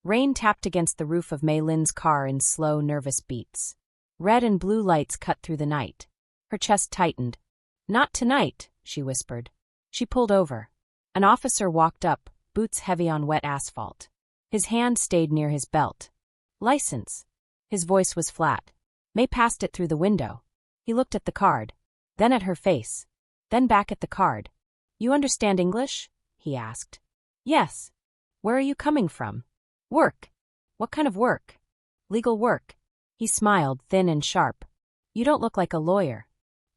Rain tapped against the roof of Mei Lin's car in slow, nervous beats. Red and blue lights cut through the night. Her chest tightened. "Not tonight," she whispered. She pulled over. An officer walked up, boots heavy on wet asphalt. His hand stayed near his belt. "License." His voice was flat. Mei passed it through the window. He looked at the card, then at her face, then back at the card. "You understand English?" he asked. "Yes." "Where are you coming from?" "Work." "What kind of work?" "Legal work." He smiled, thin and sharp. "You don't look like a lawyer."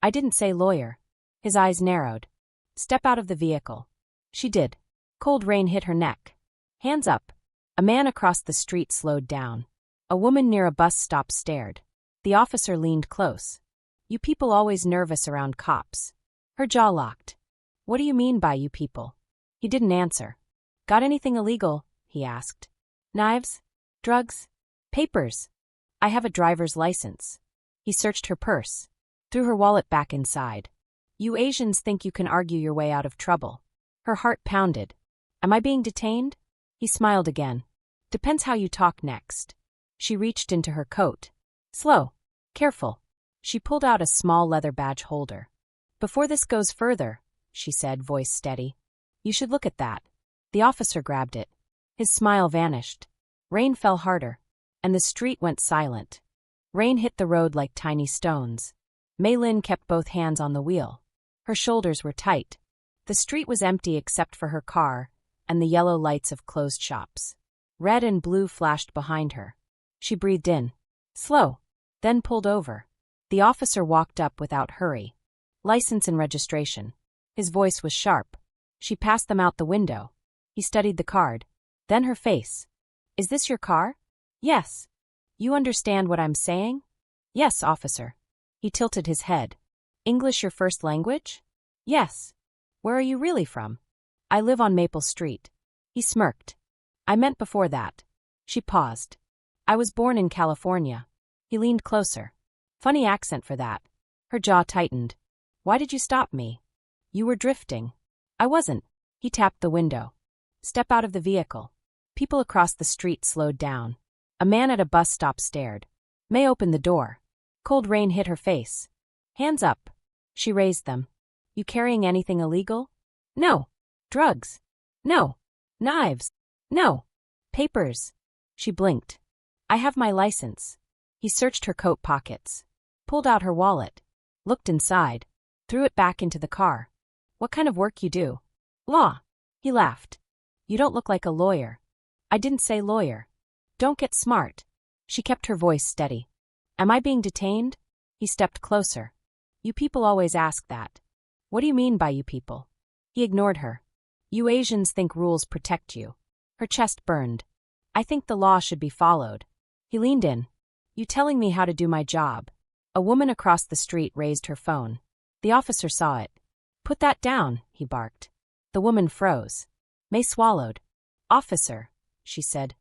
"I didn't say lawyer." His eyes narrowed. "Step out of the vehicle." She did. Cold rain hit her neck. "Hands up." A man across the street slowed down. A woman near a bus stop stared. The officer leaned close. "You people always nervous around cops." Her jaw locked. "What do you mean by you people?" He didn't answer. "Got anything illegal?" he asked. "Knives? Drugs? Papers?" "I have a driver's license." He searched her purse, threw her wallet back inside. "You Asians think you can argue your way out of trouble." Her heart pounded. "Am I being detained?" He smiled again. "Depends how you talk next." She reached into her coat. "Slow. Careful." She pulled out a small leather badge holder. "Before this goes further," she said, voice steady, "you should look at that." The officer grabbed it. His smile vanished. Rain fell harder, and the street went silent. Rain hit the road like tiny stones. Mei Lin kept both hands on the wheel. Her shoulders were tight. The street was empty except for her car and the yellow lights of closed shops. Red and blue flashed behind her. She breathed in. Slow. Then pulled over. The officer walked up without hurry. "License and registration." His voice was sharp. She passed them out the window. He studied the card. Then her face. "Is this your car?" "Yes." "You understand what I'm saying?" "Yes, officer." He tilted his head. "English your first language?" "Yes." "Where are you really from?" "I live on Maple Street." He smirked. "I meant before that." She paused. "I was born in California." He leaned closer. "Funny accent for that." Her jaw tightened. "Why did you stop me?" "You were drifting." "I wasn't." He tapped the window. "Step out of the vehicle." People across the street slowed down. A man at a bus stop stared. Mei opened the door. Cold rain hit her face. "Hands up." She raised them. "You carrying anything illegal?" "No." "Drugs?" "No." "Knives?" "No." "Papers?" She blinked. "I have my license." He searched her coat pockets. Pulled out her wallet. Looked inside. Threw it back into the car. "What kind of work you do?" "Law." He laughed. "You don't look like a lawyer." "I didn't say lawyer." "Don't get smart." She kept her voice steady. "Am I being detained?" He stepped closer. "You people always ask that." "What do you mean by you people?" He ignored her. "You Asians think rules protect you." Her chest burned. "I think the law should be followed." He leaned in. "You telling me how to do my job?" A woman across the street raised her phone. The officer saw it. "Put that down," he barked. The woman froze. Mei swallowed. "Officer," she said,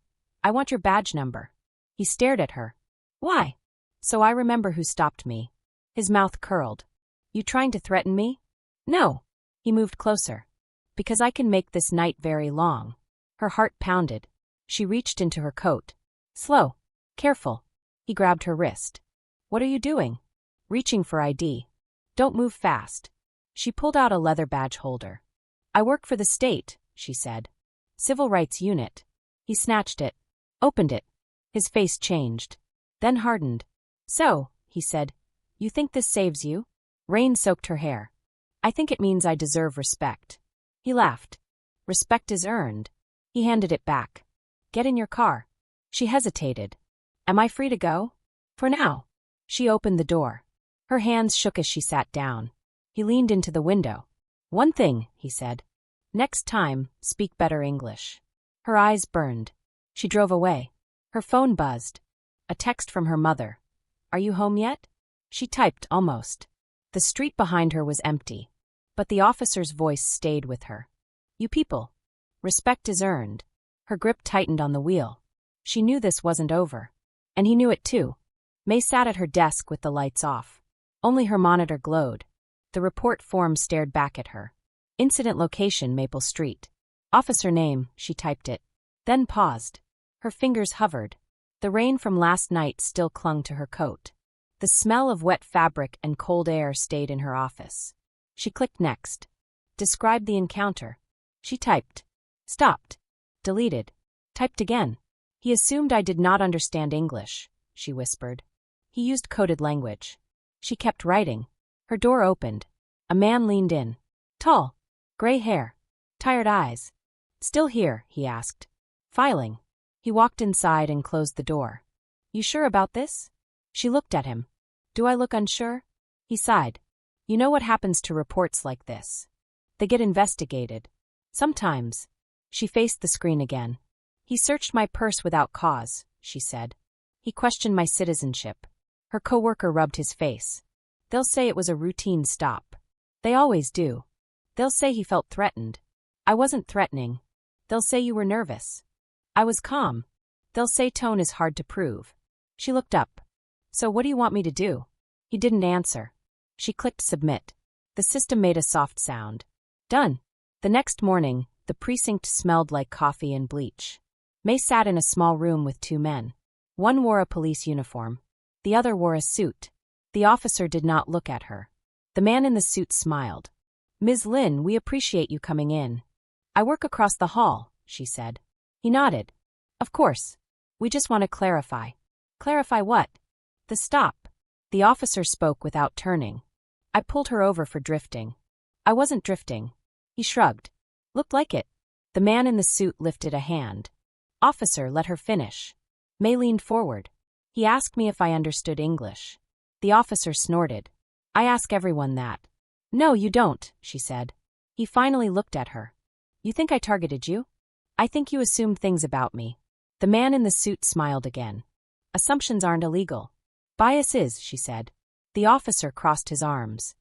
"I want your badge number." He stared at her. "Why?" "So I remember who stopped me." His mouth curled. "You trying to threaten me?" "No." He moved closer. "Because I can make this night very long." Her heart pounded. She reached into her coat. "Slow. Careful." He grabbed her wrist. "What are you doing?" "Reaching for ID." "Don't move fast." She pulled out a leather badge holder. "I work for the state," she said. "Civil Rights Unit." He snatched it. Opened it. His face changed. Then hardened. "So," he said, "you think this saves you?" Rain soaked her hair. "I think it means I deserve respect." He laughed. "Respect is earned." He handed it back. "Get in your car." She hesitated. "Am I free to go?" "For now." She opened the door. Her hands shook as she sat down. He leaned into the window. "One thing," he said. "Next time, speak better English." Her eyes burned. She drove away. Her phone buzzed. A text from her mother. "Are you home yet?" She typed almost. The street behind her was empty. But the officer's voice stayed with her. "You people. Respect is earned." Her grip tightened on the wheel. She knew this wasn't over. And he knew it too. Mei sat at her desk with the lights off. Only her monitor glowed. The report form stared back at her. Incident location, Maple Street. Officer name, she typed it. Then paused. Her fingers hovered. The rain from last night still clung to her coat. The smell of wet fabric and cold air stayed in her office. She clicked next. Describe the encounter. She typed. Stopped. Deleted. Typed again. He assumed I did not understand English, she whispered. He used coded language. She kept writing. Her door opened. A man leaned in. Tall. Gray hair. Tired eyes. Still here, he asked. Filing. He walked inside and closed the door. You sure about this? She looked at him. Do I look unsure? He sighed. You know what happens to reports like this. They get investigated. Sometimes. She faced the screen again. He searched my purse without cause, she said. He questioned my citizenship. Her coworker rubbed his face. They'll say it was a routine stop. They always do. They'll say he felt threatened. I wasn't threatening. They'll say you were nervous. I was calm. They'll say tone is hard to prove. She looked up. So what do you want me to do? He didn't answer. She clicked submit. The system made a soft sound. Done. The next morning, the precinct smelled like coffee and bleach. Mei sat in a small room with two men. One wore a police uniform. The other wore a suit. The officer did not look at her. The man in the suit smiled. Ms. Lin, we appreciate you coming in. I work across the hall, she said. He nodded. Of course. We just want to clarify. Clarify what? The stop. The officer spoke without turning. I pulled her over for drifting. I wasn't drifting. He shrugged. Looked like it. The man in the suit lifted a hand. Officer, let her finish. Mei leaned forward. He asked me if I understood English. The officer snorted. I ask everyone that. No, you don't, she said. He finally looked at her. You think I targeted you? I think you assumed things about me. The man in the suit smiled again. Assumptions aren't illegal. Bias is, she said. The officer crossed his arms.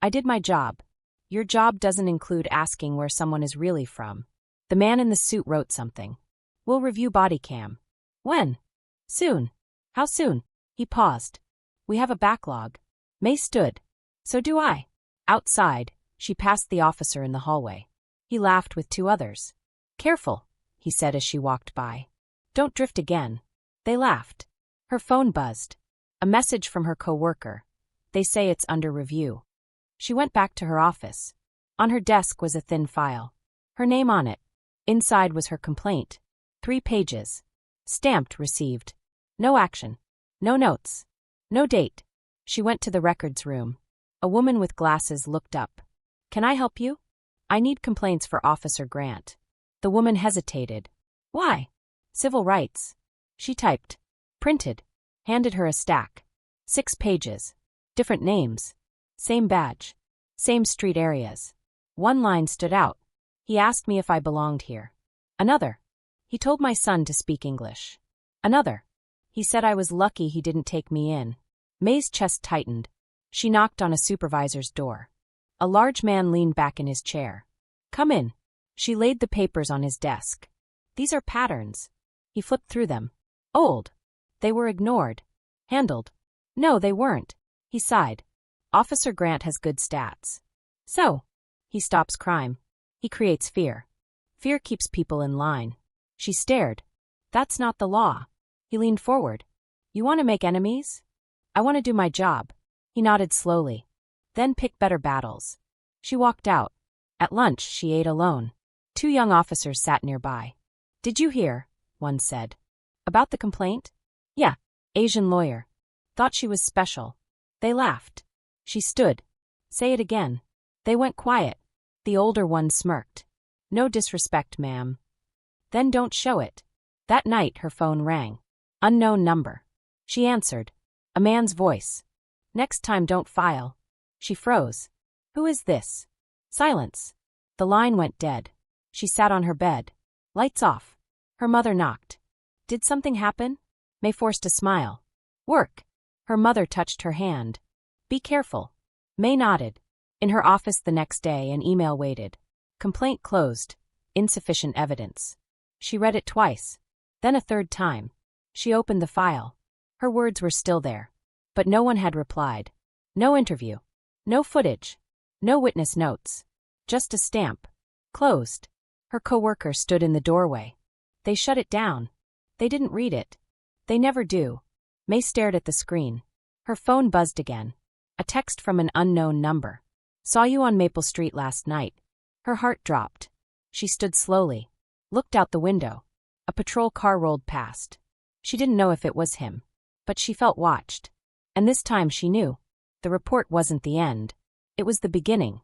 I did my job. Your job doesn't include asking where someone is really from. The man in the suit wrote something. We'll review body cam. When? Soon. How soon? He paused. We have a backlog. Mei stood. So do I. Outside, she passed the officer in the hallway. He laughed with two others. Careful, he said as she walked by. Don't drift again. They laughed. Her phone buzzed. A message from her coworker. They say it's under review. She went back to her office. On her desk was a thin file. Her name on it. Inside was her complaint. 3 pages. Stamped received. No action. No notes. No date. She went to the records room. A woman with glasses looked up. Can I help you? I need complaints for Officer Grant. The woman hesitated. Why? Civil rights. She typed. Printed. Handed her a stack. 6 pages. Different names. Same badge. Same street areas. One line stood out. He asked me if I belonged here. Another. He told my son to speak English. Another. He said I was lucky he didn't take me in. Mei's chest tightened. She knocked on a supervisor's door. A large man leaned back in his chair. Come in. She laid the papers on his desk. These are patterns. He flipped through them. Old. They were ignored. Handled. No, they weren't. He sighed. Officer Grant has good stats. So, he stops crime. He creates fear. Fear keeps people in line. She stared. That's not the law. He leaned forward. You want to make enemies? I want to do my job. He nodded slowly. Then pick better battles. She walked out. At lunch, she ate alone. 2 young officers sat nearby. Did you hear? One said. About the complaint? Yeah. Asian lawyer. Thought she was special. They laughed. She stood. Say it again. They went quiet. The older one smirked. No disrespect, ma'am. Then don't show it. That night her phone rang. Unknown number. She answered. A man's voice. Next time don't file. She froze. Who is this? Silence. The line went dead. She sat on her bed. Lights off. Her mother knocked. Did something happen? Mei forced a smile. Work. Her mother touched her hand. Be careful. Mei nodded. In her office the next day, an email waited. Complaint closed. Insufficient evidence. She read it twice. Then a third time. She opened the file. Her words were still there. But no one had replied. No interview. No footage. No witness notes. Just a stamp. Closed. Her coworker stood in the doorway. They shut it down. They didn't read it. They never do. Mei stared at the screen. Her phone buzzed again. A text from an unknown number. Saw you on Maple Street last night. Her heart dropped. She stood slowly. Looked out the window. A patrol car rolled past. She didn't know if it was him. But she felt watched. And this time she knew. The report wasn't the end. It was the beginning.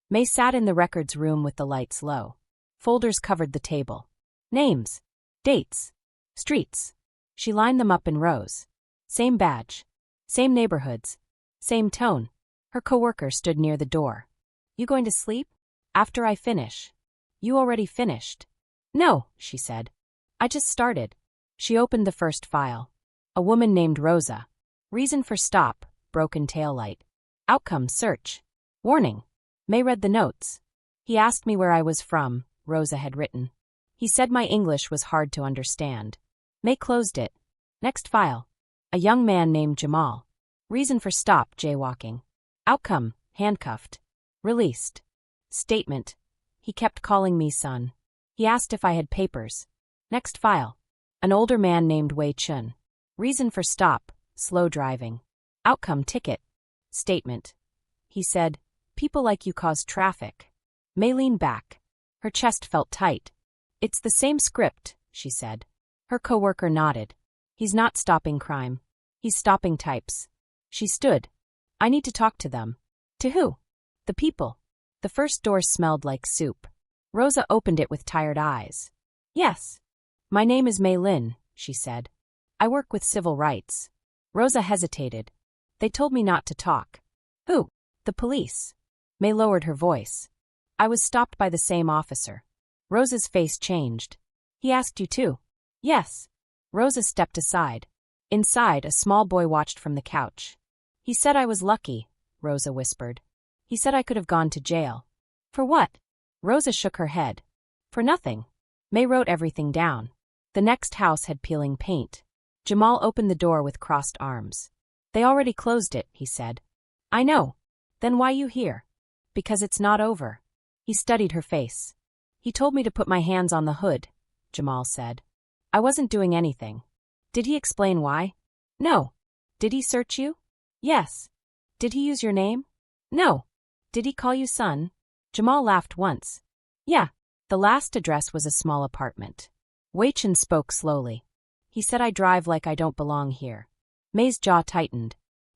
Mei sat in the records room with the lights low. Folders covered the table. Names. Dates. Streets. She lined them up in rows. Same badge. Same neighborhoods. Same tone. Her coworker stood near the door. You going to sleep? After I finish. You already finished. No, she said. I just started. She opened the first file. A woman named Rosa. Reason for stop, broken taillight. Outcome, search. Warning. Mei read the notes. He asked me where I was from, Rosa had written. He said my English was hard to understand. Mei closed it. Next file. A young man named Jamal. Reason for stop, jaywalking. Outcome, handcuffed. Released. Statement. He kept calling me son. He asked if I had papers. Next file. An older man named Wei Chun. Reason for stop, slow driving. Outcome, ticket. Statement. He said, people like you cause traffic. Mei leaned back. Her chest felt tight. It's the same script, she said. Her coworker nodded. He's not stopping crime. He's stopping types. She stood. I need to talk to them. To who? The people. The first door smelled like soup. Rosa opened it with tired eyes. Yes. My name is Mei Lin, she said. I work with civil rights. Rosa hesitated. They told me not to talk. Who? The police. Mei lowered her voice. I was stopped by the same officer. Rosa's face changed. He asked you too? Yes. Rosa stepped aside. Inside, a small boy watched from the couch. He said I was lucky, Rosa whispered. He said I could have gone to jail. For what? Rosa shook her head. For nothing. Mei wrote everything down. The next house had peeling paint. Jamal opened the door with crossed arms. They already closed it, he said. I know. Then why you here? Because it's not over. He studied her face. He told me to put my hands on the hood, Jamal said. I wasn't doing anything. Did he explain why? No. Did he search you? Yes. Did he use your name? No. Did he call you son? Jamal laughed once. Yeah. The last address was a small apartment. Wei Chen spoke slowly. He said I drive like I don't belong here. Mei's jaw tightened.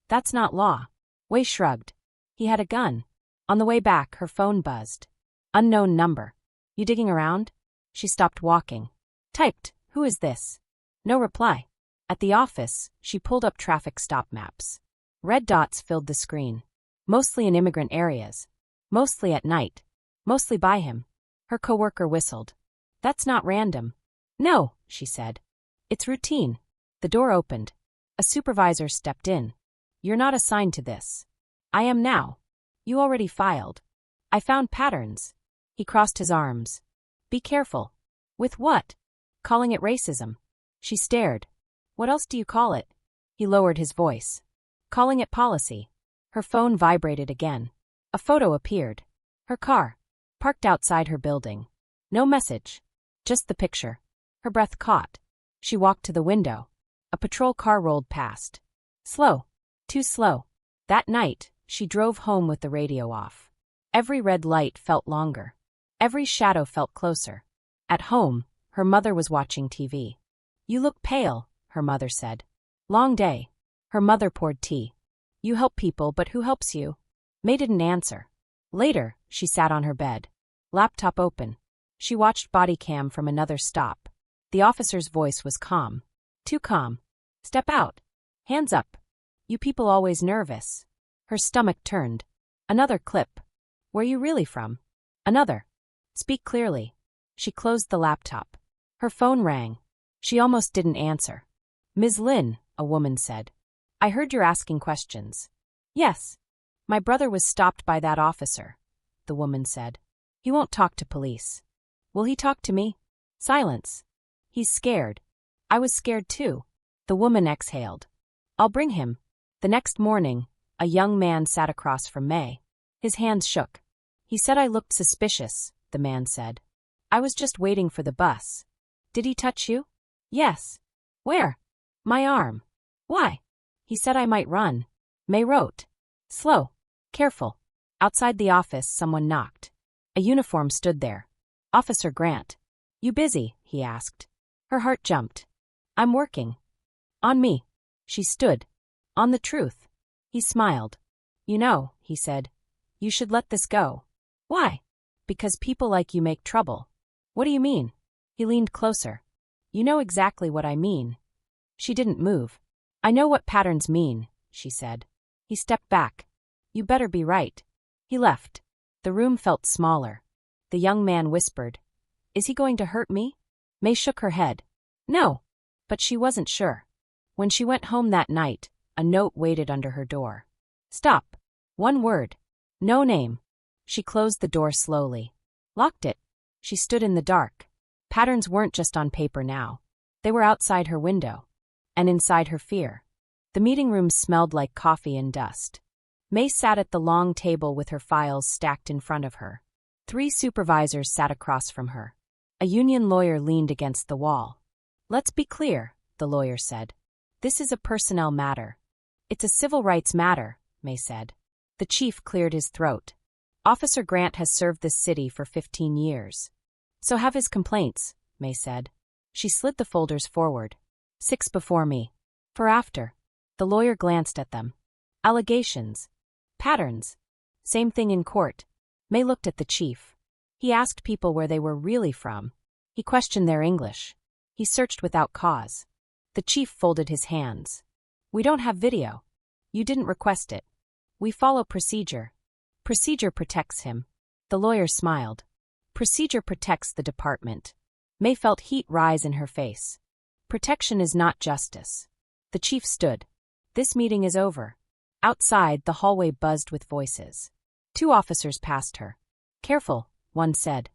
That's not law. Wei shrugged. He had a gun. On the way back, her phone buzzed. Unknown number. You digging around? She stopped walking. Typed, who is this? No reply. At the office, she pulled up traffic stop maps. Red dots filled the screen. Mostly in immigrant areas. Mostly at night. Mostly by him. Her coworker whistled. That's not random. No, she said. It's routine. The door opened. A supervisor stepped in. You're not assigned to this. I am now. You already filed. I found patterns. He crossed his arms. Be careful. With what? Calling it racism. She stared. What else do you call it? He lowered his voice. Calling it policy. Her phone vibrated again. A photo appeared. Her car. Parked outside her building. No message. Just the picture. Her breath caught. She walked to the window. A patrol car rolled past. Slow. Too slow. That night, she drove home with the radio off. Every red light felt longer. Every shadow felt closer. At home, her mother was watching TV. You look pale, her mother said. Long day. Her mother poured tea. You help people, but who helps you? Mei didn't answer. Later, she sat on her bed. Laptop open. She watched body cam from another stop. The officer's voice was calm. Too calm. Step out. Hands up. You people always nervous. Her stomach turned. Another clip. Where you really from? Another. Speak clearly. She closed the laptop. Her phone rang. She almost didn't answer. Ms. Lin, a woman said. I heard you're asking questions. Yes. My brother was stopped by that officer, the woman said. He won't talk to police. Will he talk to me? Silence. He's scared. I was scared too. The woman exhaled. I'll bring him. The next morning, a young man sat across from Mei. His hands shook. He said I looked suspicious, the man said. I was just waiting for the bus. Did he touch you? Yes. Where? My arm. Why? He said I might run. Mei wrote. Slow. Careful. Outside the office, someone knocked. A uniform stood there. Officer Grant. You busy? He asked. Her heart jumped. I'm working. On me. She stood. On the truth. He smiled. You know, he said, you should let this go. Why? Because people like you make trouble. What do you mean? He leaned closer. You know exactly what I mean. She didn't move. I know what patterns mean, she said. He stepped back. You better be right. He left. The room felt smaller. The young man whispered. Is he going to hurt me? Mei shook her head. No. But she wasn't sure. When she went home that night, a note waited under her door. Stop. One word. No name. She closed the door slowly. Locked it. She stood in the dark. Patterns weren't just on paper now. They were outside her window. And inside her fear. The meeting room smelled like coffee and dust. Mei sat at the long table with her files stacked in front of her. 3 supervisors sat across from her. A union lawyer leaned against the wall. Let's be clear, the lawyer said. This is a personnel matter. It's a civil rights matter, Mei said. The chief cleared his throat. Officer Grant has served this city for 15 years. So have his complaints, Mei said. She slid the folders forward. 6 before me. 4 after. The lawyer glanced at them. Allegations. Patterns. Same thing in court. Mei looked at the chief. He asked people where they were really from. He questioned their English. He searched without cause. The chief folded his hands. We don't have video. You didn't request it. We follow procedure. Procedure protects him. The lawyer smiled. Procedure protects the department. Mei felt heat rise in her face. Protection is not justice. The chief stood. This meeting is over. Outside, the hallway buzzed with voices. 2 officers passed her. Careful, one said.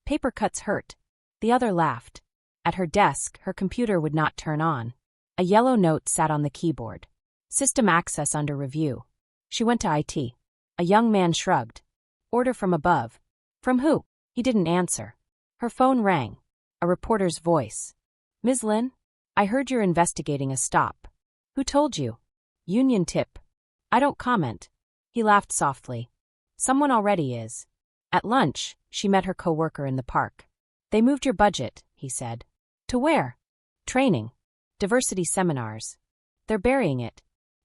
Paper cuts hurt. The other laughed. At her desk, her computer would not turn on. A yellow note sat on the keyboard. System access under review. She went to IT. A young man shrugged. Order from above. From who? He didn't answer. Her phone rang. A reporter's voice. Ms. Lin? I heard you're investigating a stop. Who told you? Union tip. I don't comment. He laughed softly. Someone already is. At lunch, she met her coworker in the park. They moved your budget, he said. To where? Training. Diversity seminars. They're burying it.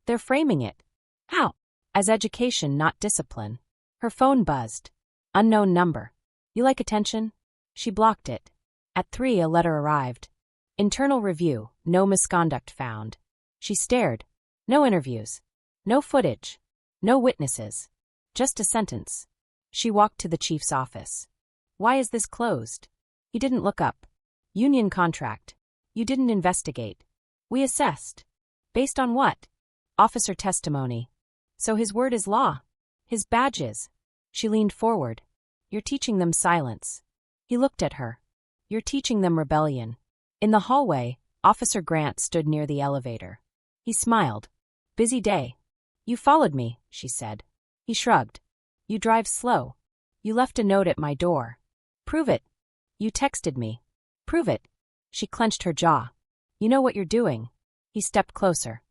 They're framing it. How? As education, not discipline. Her phone buzzed. Unknown number. You like attention? She blocked it. At 3, a letter arrived. Internal review, no misconduct found. She stared. No interviews. No footage. No witnesses. Just a sentence. She walked to the chief's office. Why is this closed? He didn't look up. Union contract. You didn't investigate. We assessed. Based on what? Officer testimony. So his word is law. His badges. She leaned forward. You're teaching them silence. He looked at her. You're teaching them rebellion. In the hallway, Officer Grant stood near the elevator. He smiled. Busy day. You followed me, she said. He shrugged. You drive slow. You left a note at my door. Prove it. You texted me. Prove it. She clenched her jaw. You know what you're doing. He stepped closer.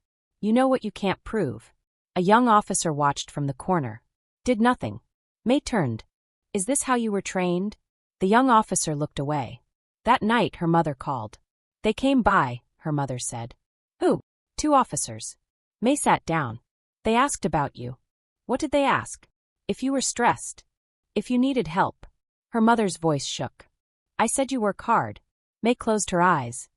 You know what you can't prove. A young officer watched from the corner. Did nothing. Mei turned. Is this how you were trained? The young officer looked away. That night her mother called. They came by, her mother said. Who? 2 officers. Mei sat down. They asked about you. What did they ask? If you were stressed. If you needed help. Her mother's voice shook. I said you work hard. Mei closed her eyes.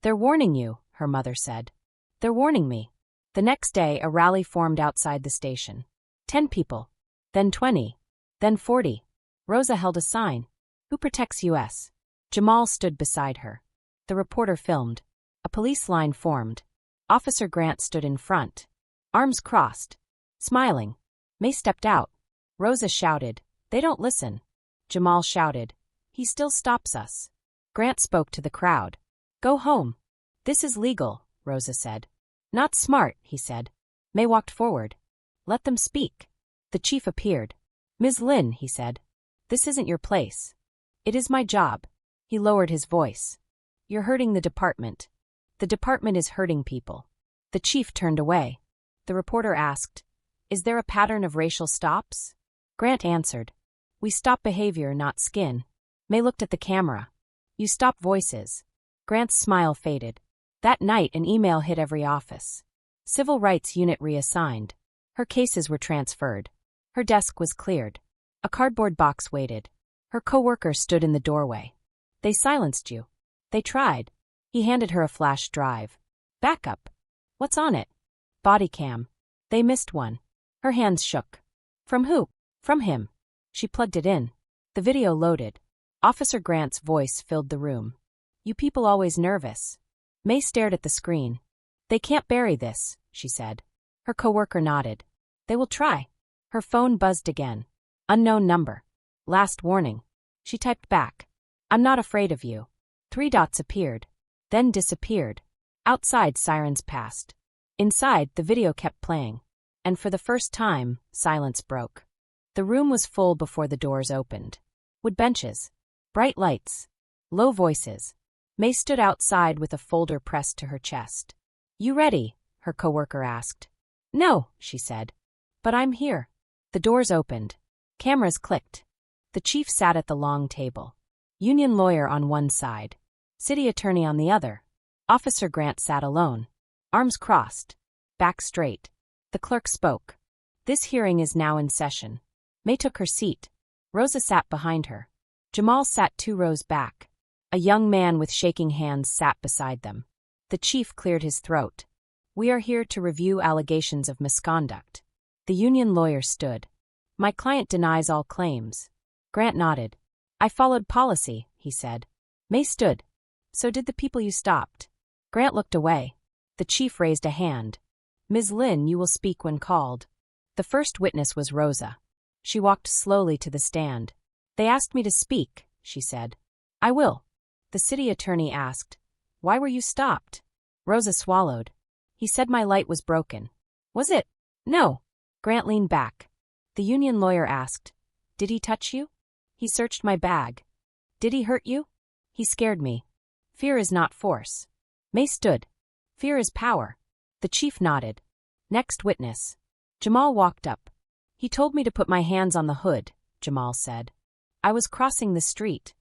They're warning you, her mother said. They're warning me. The next day a rally formed outside the station. 10 people. Then 20. Then 40. Rosa held a sign. Who protects U.S.? Jamal stood beside her. The reporter filmed. A police line formed. Officer Grant stood in front. Arms crossed. Smiling. Mei stepped out. Rosa shouted. They don't listen. Jamal shouted. He still stops us. Grant spoke to the crowd. Go home. This is legal, Rosa said. Not smart, he said. Mei walked forward. Let them speak. The chief appeared. Ms. Lin, he said. This isn't your place. It is my job. He lowered his voice. You're hurting the department. The department is hurting people. The chief turned away. The reporter asked, "Is there a pattern of racial stops?" Grant answered, "We stop behavior, not skin." Mei looked at the camera. "You stop voices." Grant's smile faded. That night, an email hit every office. Civil Rights Unit reassigned. Her cases were transferred. Her desk was cleared. A cardboard box waited. Her coworker stood in the doorway. "They silenced you." "They tried." He handed her a flash drive. "Backup." "What's on it?" "Body cam." "They missed one." Her hands shook. "From who?" "From him." She plugged it in. The video loaded. Officer Grant's voice filled the room. "You people always nervous." Mei stared at the screen. "They can't bury this," she said. Her coworker nodded. "They will try." Her phone buzzed again. Unknown number. "Last warning." She typed back. "I'm not afraid of you." 3 dots appeared. Then disappeared. Outside, sirens passed. Inside, the video kept playing. And for the first time, silence broke. The room was full before the doors opened. Wood benches. Bright lights. Low voices. Mei stood outside with a folder pressed to her chest. "You ready?" her coworker asked. "No," she said. "But I'm here." The doors opened. Cameras clicked. The chief sat at the long table. Union lawyer on one side. City attorney on the other. Officer Grant sat alone. Arms crossed. Back straight. The clerk spoke. "This hearing is now in session." Mei took her seat. Rosa sat behind her. Jamal sat 2 rows back. A young man with shaking hands sat beside them. The chief cleared his throat. "We are here to review allegations of misconduct." The union lawyer stood. "My client denies all claims." Grant nodded. "I followed policy," he said. Mei stood. "So did the people you stopped." Grant looked away. The chief raised a hand. "Ms. Lin, you will speak when called." The first witness was Rosa. She walked slowly to the stand. "They asked me to speak," she said. "I will." The city attorney asked, "Why were you stopped?" Rosa swallowed. "He said my light was broken." "Was it?" "No." Grant leaned back. The union lawyer asked, "Did he touch you?" "He searched my bag." "Did he hurt you?" "He scared me." "Fear is not force." Mei stood. "Fear is power." The chief nodded. Next witness. Jamal walked up. "He told me to put my hands on the hood," Jamal said. "I was crossing the street."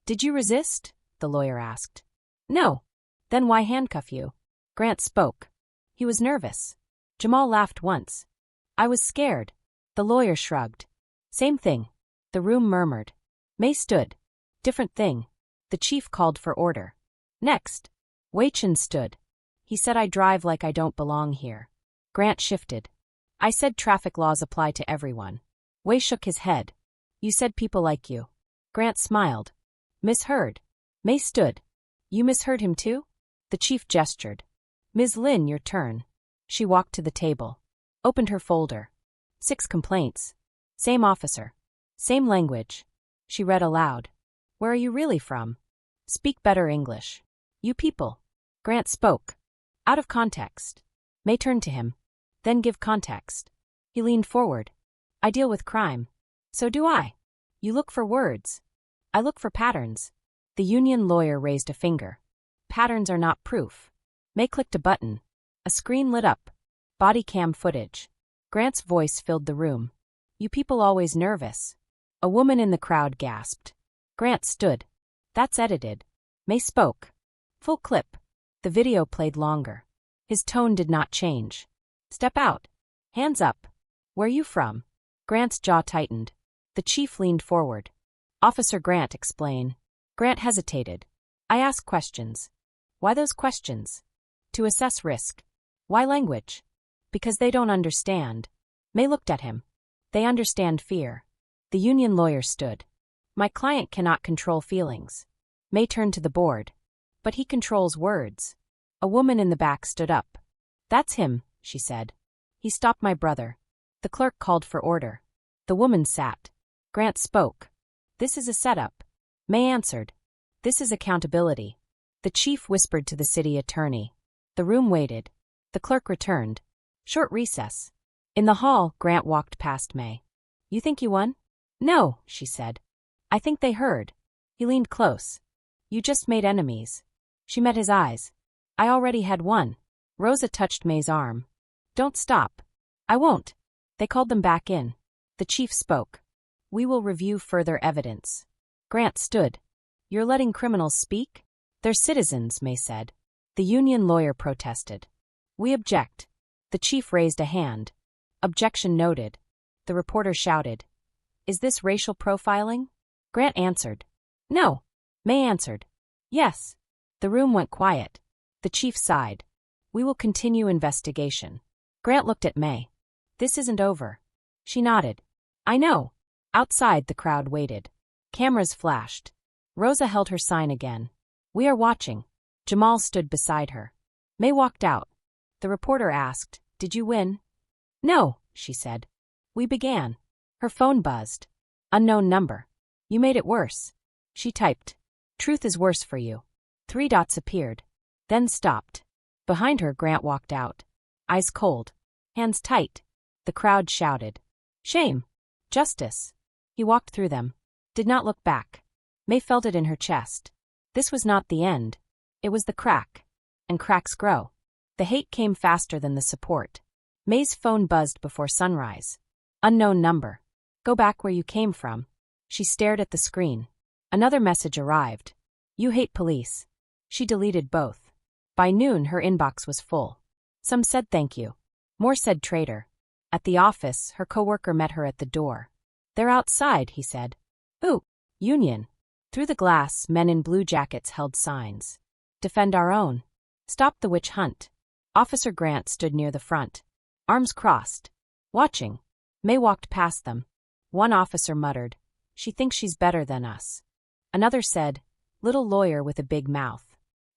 "Did you resist?" the lawyer asked. "No." "Then why handcuff you?" Grant spoke. "He was nervous." Jamal laughed once. "I was scared." The lawyer shrugged. "Same thing." The room murmured. Mei stood. "Different thing." The chief called for order. "Next." Wei Chen stood. "He said I drive like I don't belong here." Grant shifted. "I said traffic laws apply to everyone." Wei shook his head. "You said people like you." Grant smiled. "Misheard." Mei stood. "You misheard him too?" The chief gestured. "Ms. Lin, your turn." She walked to the table. Opened her folder. 6 complaints. Same officer. Same language. She read aloud. "Where are you really from?" "Speak better English." "You people." Grant spoke. "Out of context." Mei turned to him. "Then give context." He leaned forward. "I deal with crime." "So do I." "You look for words." "I look for patterns." The union lawyer raised a finger. "Patterns are not proof." Mei clicked a button. A screen lit up. Body cam footage. Grant's voice filled the room. "You people always nervous." A woman in the crowd gasped. Grant stood. "That's edited." Mei spoke. Full clip. The video played longer. His tone did not change. "Step out." "Hands up." "Where you from?" Grant's jaw tightened. The chief leaned forward. "Officer Grant, explain." Grant hesitated. "I ask questions." "Why those questions?" "To assess risk." "Why language?" "Because they don't understand." Mei looked at him. "They understand fear." The union lawyer stood. "My client cannot control feelings." Mei turned to the board. "But he controls words." A woman in the back stood up. "That's him," she said. "He stopped my brother." The clerk called for order. The woman sat. Grant spoke. "This is a setup." Mei answered. "This is accountability." The chief whispered to the city attorney. The room waited. The clerk returned. Short recess. In the hall, Grant walked past Mei. "You think you won?" "No," she said. "I think they heard." He leaned close. "You just made enemies." She met his eyes. I already had one. Rosa touched Mei's arm. Don't stop. I won't. They called them back in. The chief spoke. We will review further evidence. Grant stood. You're letting criminals speak? They're citizens, Mei said. The union lawyer protested. We object. The chief raised a hand. Objection noted. The reporter shouted. Is this racial profiling? Grant answered. No. Mei answered. Yes. The room went quiet. The chief sighed. We will continue investigation. Grant looked at Mei. This isn't over. She nodded. I know. Outside, the crowd waited. Cameras flashed. Rosa held her sign again. We are watching. Jamal stood beside her. Mei walked out. The reporter asked, Did you win? No, she said. We began. Her phone buzzed. Unknown number. You made it worse. She typed. Truth is worse for you. 3 dots appeared. Then stopped. Behind her, Grant walked out. Eyes cold. Hands tight. The crowd shouted. Shame. Justice. He walked through them. Did not look back. Mei felt it in her chest. This was not the end. It was the crack. And cracks grow. The hate came faster than the support. Mei's phone buzzed before sunrise. Unknown number. Go back where you came from. She stared at the screen. Another message arrived. You hate police. She deleted both. By noon, her inbox was full. Some said thank you. More said traitor. At the office, her coworker met her at the door. They're outside, he said. Ooh, union. Through the glass, men in blue jackets held signs. Defend our own. Stop the witch hunt. Officer Grant stood near the front. Arms crossed. Watching. Mei walked past them. One officer muttered, She thinks she's better than us. Another said, Little lawyer with a big mouth.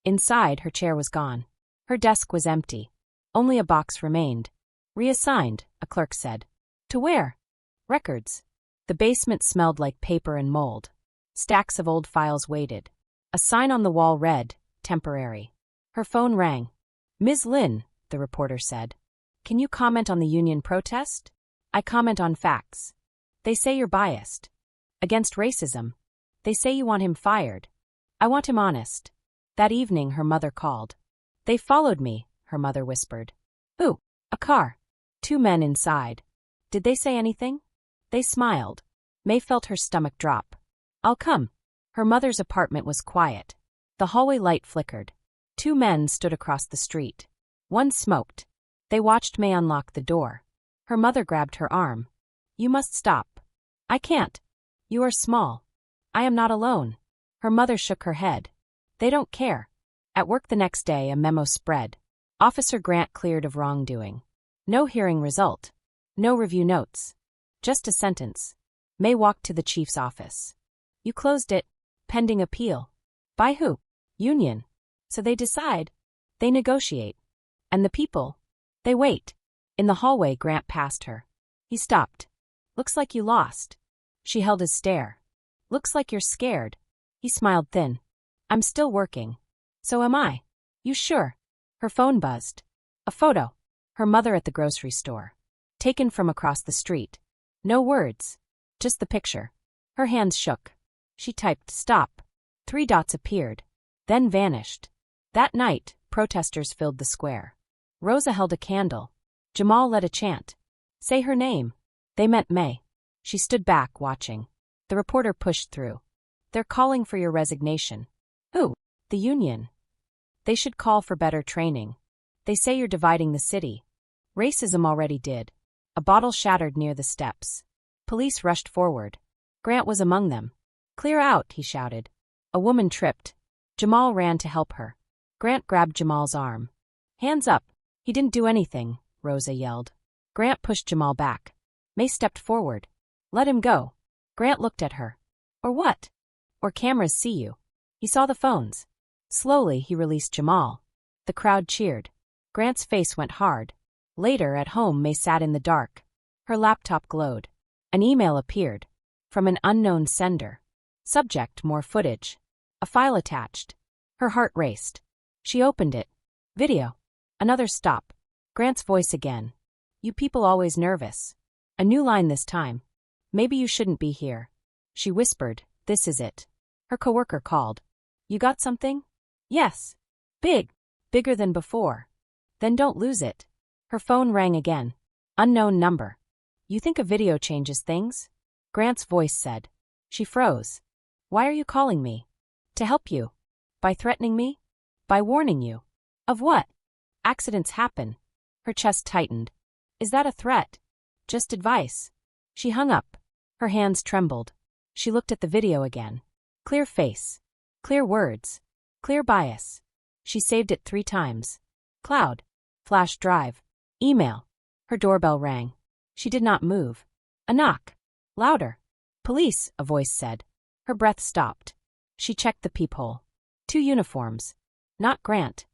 Inside, her chair was gone. Her desk was empty. Only a box remained. Reassigned, a clerk said. To where? Records. The basement smelled like paper and mold. Stacks of old files waited. A sign on the wall read, Temporary. Her phone rang. Ms. Lin, the reporter said. Can you comment on the union protest? I comment on facts. They say you're biased. Against racism. They say you want him fired. I want him honest. That evening, her mother called. They followed me, her mother whispered. Ooh, a car. 2 men inside. Did they say anything? They smiled. Mei felt her stomach drop. I'll come. Her mother's apartment was quiet. The hallway light flickered. 2 men stood across the street. One smoked. They watched Mei unlock the door. Her mother grabbed her arm. You must stop. I can't. You are small. I am not alone. Her mother shook her head. They don't care. At work the next day, a memo spread. Officer Grant cleared of wrongdoing. No hearing result. No review notes. Just a sentence. Mei walked to the chief's office. You closed it. Pending appeal. By who? Union. So they decide. They negotiate. And the people? They wait. In the hallway, Grant passed her. He stopped. Looks like you lost. She held his stare. Looks like you're scared. He smiled thin. I'm still working. So am I. You sure? Her phone buzzed. A photo. Her mother at the grocery store. Taken from across the street. No words. Just the picture. Her hands shook. She typed stop. 3 dots appeared. Then vanished. That night, protesters filled the square. Rosa held a candle. Jamal led a chant. Say her name. They meant Mei. She stood back, watching. The reporter pushed through. They're calling for your resignation. Who? The union. They should call for better training. They say you're dividing the city. Racism already did. A bottle shattered near the steps. Police rushed forward. Grant was among them. Clear out, he shouted. A woman tripped. Jamal ran to help her. Grant grabbed Jamal's arm. Hands up. He didn't do anything, Rosa yelled. Grant pushed Jamal back. Mei stepped forward. Let him go. Grant looked at her. Or what? Or cameras see you. He saw the phones. Slowly, he released Jamal. The crowd cheered. Grant's face went hard. Later, at home, Mei sat in the dark. Her laptop glowed. An email appeared. From an unknown sender. Subject, more footage. A file attached. Her heart raced. She opened it. Video. Another stop. Grant's voice again. You people always nervous. A new line this time. Maybe you shouldn't be here. She whispered, this is it. Her coworker called. You got something? Yes. Big Bigger than before. Then don't lose it. Her phone rang again. Unknown number. You think a video changes things? Grant's voice said. She froze. Why are you calling me? To help you. By threatening me? By warning you. Of what? Accidents happen. Her chest tightened. Is that a threat? Just advice. She hung up. Her hands trembled. She looked at the video again. Clear face. Clear words. Clear bias. She saved it 3 times. Cloud. Flash drive. Email. Her doorbell rang. She did not move. A knock. Louder. Police, a voice said. Her breath stopped. She checked the peephole. 2 uniforms. Not Grant.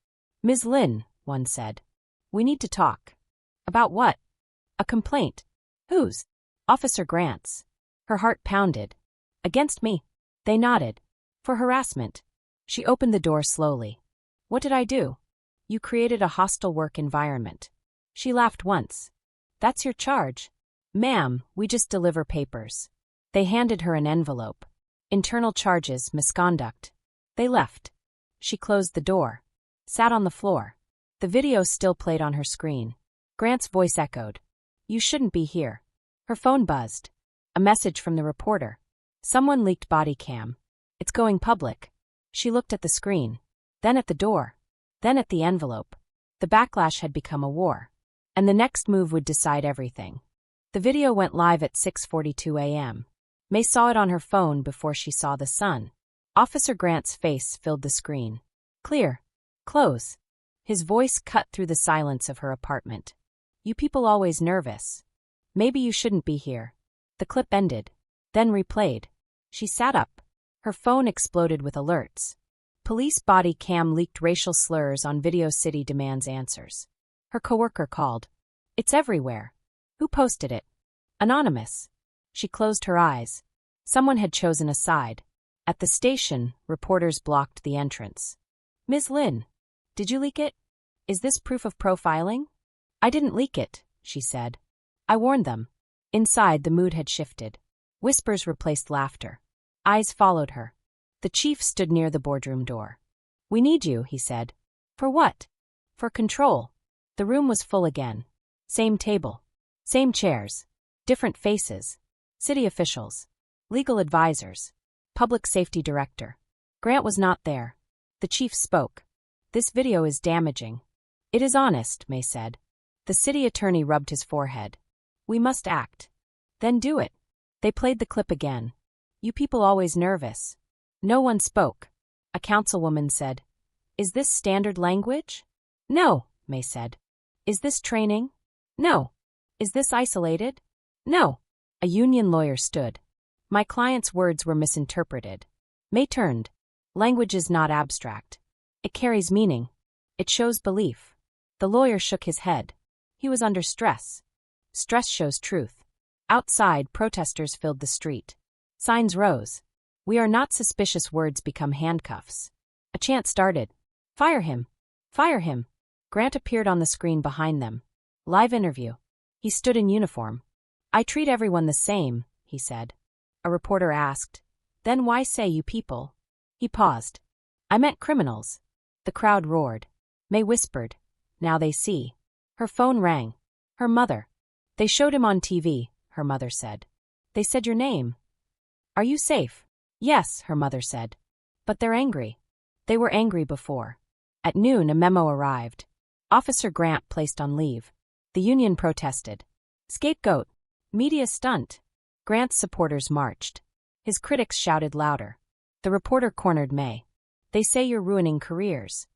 Ms. Lin, one said. We need to talk. About what? A complaint. Whose? Officer Grant's. Her heart pounded. Against me. They nodded. For harassment. She opened the door slowly. What did I do? You created a hostile work environment. She laughed once. That's your charge. Ma'am, we just deliver papers. They handed her an envelope. Internal charges, misconduct. They left. She closed the door. Sat on the floor. The video still played on her screen. Grant's voice echoed. You shouldn't be here. Her phone buzzed. A message from the reporter. Someone leaked body cam. It's going public. She looked at the screen. Then at the door. Then at the envelope. The backlash had become a war. And the next move would decide everything. The video went live at 6:42 a.m. Mei saw it on her phone before she saw the sun. Officer Grant's face filled the screen. Clear. Close. His voice cut through the silence of her apartment. You people always nervous. Maybe you shouldn't be here. The clip ended. Then replayed. She sat up. Her phone exploded with alerts. Police body cam leaked racial slurs on Video City demands answers. Her coworker called. It's everywhere. Who posted it? Anonymous. She closed her eyes. Someone had chosen a side. At the station, reporters blocked the entrance. Ms. Lin, did you leak it? Is this proof of profiling? I didn't leak it, she said. I warned them. Inside, the mood had shifted. Whispers replaced laughter. Eyes followed her. The chief stood near the boardroom door. We need you, he said. For what? For control. The room was full again. Same table. Same chairs. Different faces. City officials. Legal advisors. Public safety director. Grant was not there. The chief spoke. This video is damaging. It is honest, Mei said. The city attorney rubbed his forehead. We must act. Then do it. They played the clip again. You people always nervous. No one spoke. A councilwoman said, Is this standard language? No, Mei said. Is this training? No. Is this isolated? No. A union lawyer stood. My client's words were misinterpreted. Mei turned. Language is not abstract. It carries meaning. It shows belief. The lawyer shook his head. He was under stress. Stress shows truth. Outside, protesters filled the street. Signs rose. We are not suspicious words become handcuffs. A chant started. Fire him. Fire him. Grant appeared on the screen behind them. Live interview. He stood in uniform. I treat everyone the same, he said. A reporter asked, Then why say you people? He paused. I meant criminals. The crowd roared. Mei whispered. Now they see. Her phone rang. Her mother. They showed him on TV, her mother said. They said your name. Are you safe? Yes, her mother said. But they're angry. They were angry before. At noon, a memo arrived. Officer Grant placed on leave. The union protested. Scapegoat. Media stunt. Grant's supporters marched. His critics shouted louder. The reporter cornered Mei. They say you're ruining careers.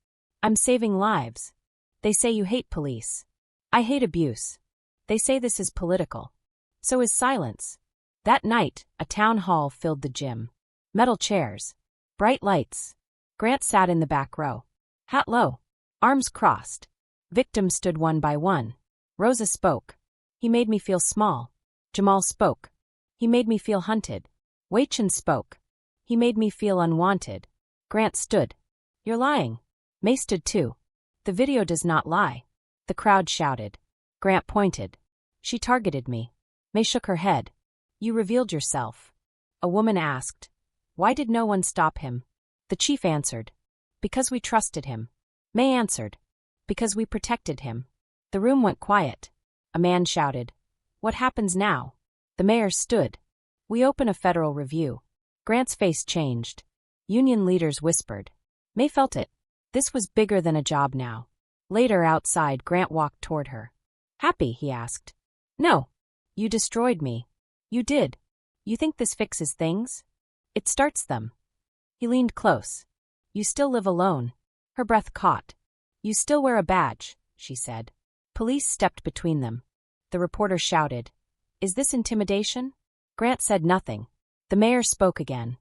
I'm saving lives. They say you hate police. I hate abuse. They say this is political. So is silence. That night, a town hall filled the gym. Metal chairs. Bright lights. Grant sat in the back row. Hat low. Arms crossed. Victims stood one by one. Rosa spoke. He made me feel small. Jamal spoke. He made me feel hunted. Wei-Chen spoke. He made me feel unwanted. Grant stood. You're lying. Mei stood too. The video does not lie. The crowd shouted. Grant pointed. She targeted me. Mei shook her head. You revealed yourself. A woman asked. Why did no one stop him? The chief answered. Because we trusted him. Mei answered. Because we protected him. The room went quiet. A man shouted, "What happens now?" The mayor stood. "We open a federal review." Grant's face changed. Union leaders whispered. Mei felt it. This was bigger than a job now. Later, outside, Grant walked toward her. "Happy?" he asked. "No. You destroyed me." "You did. You think this fixes things?" "It starts them." He leaned close. "You still live alone." Her breath caught. "You still wear a badge," she said. Police stepped between them. The reporter shouted, "Is this intimidation?" Grant said nothing. The mayor spoke again.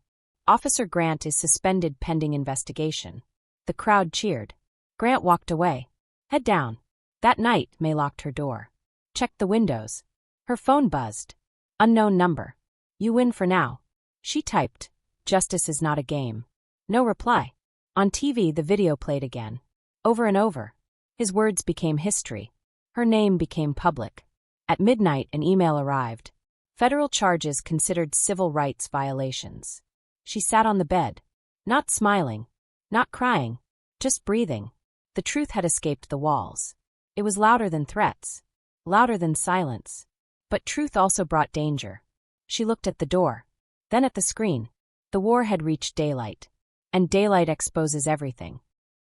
"Officer Grant is suspended pending investigation." The crowd cheered. Grant walked away. Head down. That night, Mei locked her door. Checked the windows. Her phone buzzed. Unknown number. "You win for now." She typed, "Justice is not a game." No reply. On TV, the video played again. Over and over. His words became history. Her name became public. At midnight, an email arrived. Federal charges considered civil rights violations. She sat on the bed. Not smiling. Not crying. Just breathing. The truth had escaped the walls. It was louder than threats. Louder than silence. But truth also brought danger. She looked at the door. Then at the screen. The war had reached daylight. And daylight exposes everything.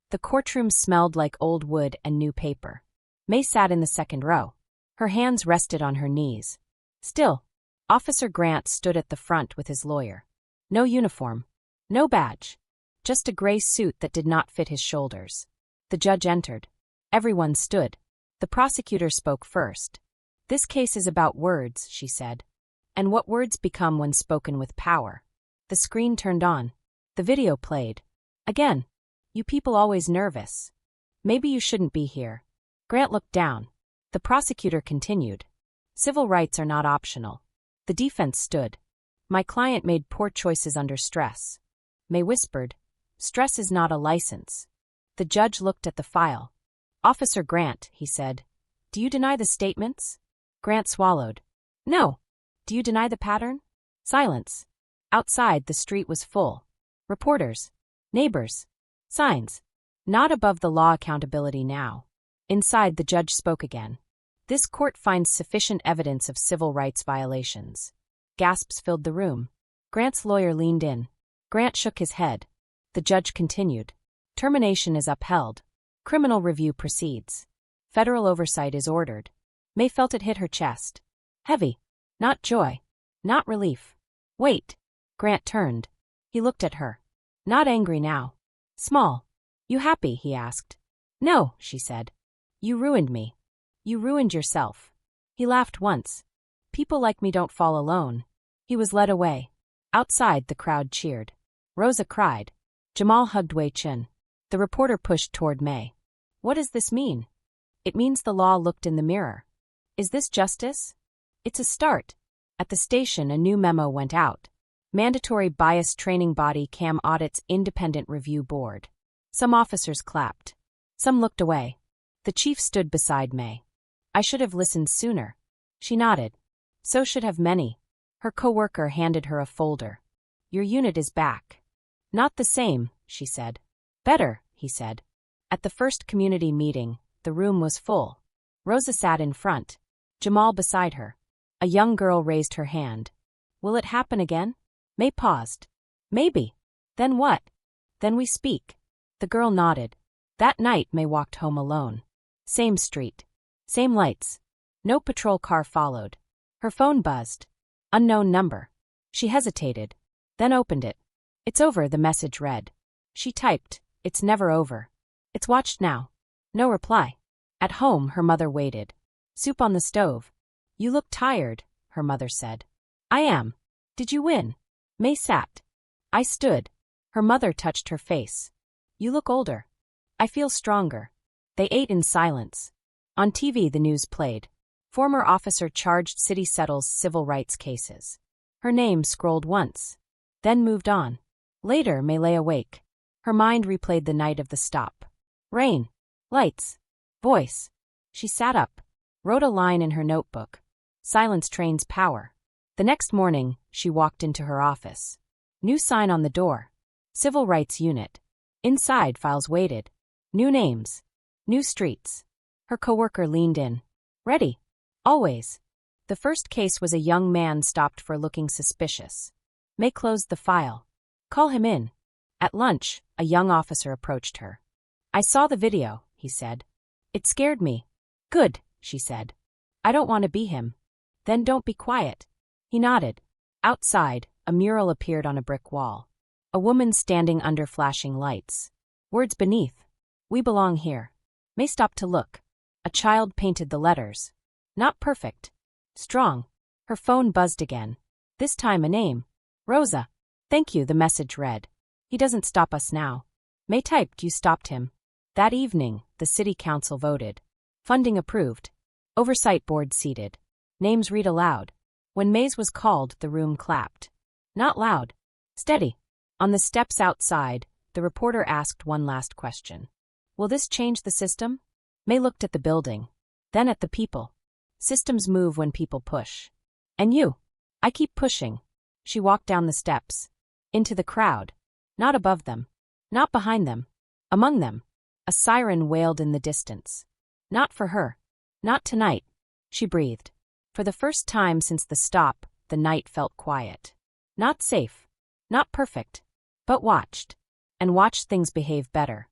The courtroom smelled like old wood and new paper. Mei sat in the second row. Her hands rested on her knees. Still, Officer Grant stood at the front with his lawyer. No uniform. No badge. Just a gray suit that did not fit his shoulders. The judge entered. Everyone stood. The prosecutor spoke first. "This case is about words," she said. "And what words become when spoken with power." The screen turned on. The video played. Again. "You people always nervous. Maybe you shouldn't be here." Grant looked down. The prosecutor continued. "Civil rights are not optional." The defense stood. "My client made poor choices under stress." Mei whispered, "Stress is not a license." The judge looked at the file. "Officer Grant," he said, "do you deny the statements?" Grant swallowed. "No." "Do you deny the pattern?" Silence. Outside, the street was full. Reporters. Neighbors. Signs. Not above the law accountability now. Inside, the judge spoke again. "This court finds sufficient evidence of civil rights violations." Gasps filled the room. Grant's lawyer leaned in. Grant shook his head. The judge continued. "Termination is upheld. Criminal review proceeds. Federal oversight is ordered." Mei felt it hit her chest. Heavy. Not joy. Not relief. "Wait." Grant turned. He looked at her. Not angry now. Small. "You happy?" he asked. "No," she said. "You ruined me. You ruined yourself." He laughed once. "People like me don't fall alone." He was led away. Outside, the crowd cheered. Rosa cried. Jamal hugged Wei Chun. The reporter pushed toward Mei. "What does this mean?" "It means the law looked in the mirror." "Is this justice?" "It's a start." At the station, a new memo went out. Mandatory bias training body cam audits independent review board. Some officers clapped. Some looked away. The chief stood beside Mei. "I should have listened sooner." She nodded. "So should have many." Her co-worker handed her a folder. "Your unit is back." "Not the same," she said. "Better," he said. At the first community meeting, the room was full. Rosa sat in front. Jamal beside her. A young girl raised her hand. "Will it happen again?" Mei paused. "Maybe." "Then what?" "Then we speak." The girl nodded. That night, Mei walked home alone. Same street. Same lights. No patrol car followed. Her phone buzzed. Unknown number. She hesitated. Then opened it. "It's over," the message read. She typed, "It's never over. It's watched now." No reply. At home, her mother waited. Soup on the stove. "You look tired," her mother said. "I am." "Did you win?" Mei sat. "I stood." Her mother touched her face. "You look older." "I feel stronger." They ate in silence. On TV, the news played. Former officer charged, city settles civil rights cases. Her name scrolled once. Then moved on. Later, Mei lay awake. Her mind replayed the night of the stop. Rain. Lights. Voice. She sat up. Wrote a line in her notebook. Silence trains power. The next morning, she walked into her office. New sign on the door. Civil Rights Unit. Inside, files waited. New names. New streets. Her coworker leaned in. Ready. Always. The first case was a young man stopped for looking suspicious. Mei closed the file. Call him in. At lunch, a young officer approached her. I saw the video, he said. It scared me. Good, she said. I don't want to be him. Then don't be quiet. He nodded. Outside, a mural appeared on a brick wall. A woman standing under flashing lights. Words beneath. We belong here. Mei stopped to look. A child painted the letters. Not perfect. Strong. Her phone buzzed again. This time a name. Rosa. Thank you, the message read. He doesn't stop us now. Mei typed, you stopped him. That evening, the city council voted. Funding approved. Oversight board seated. Names read aloud. When Mei's was called, the room clapped. Not loud. Steady. On the steps outside, the reporter asked one last question. Will this change the system? Mei looked at the building. Then at the people. Systems move when people push. And you? I keep pushing. She walked down the steps. Into the crowd. Not above them. Not behind them. Among them. A siren wailed in the distance. Not for her. Not tonight. She breathed. For the first time since the stop, the night felt quiet. Not safe. Not perfect. But watched. And watched things behave better.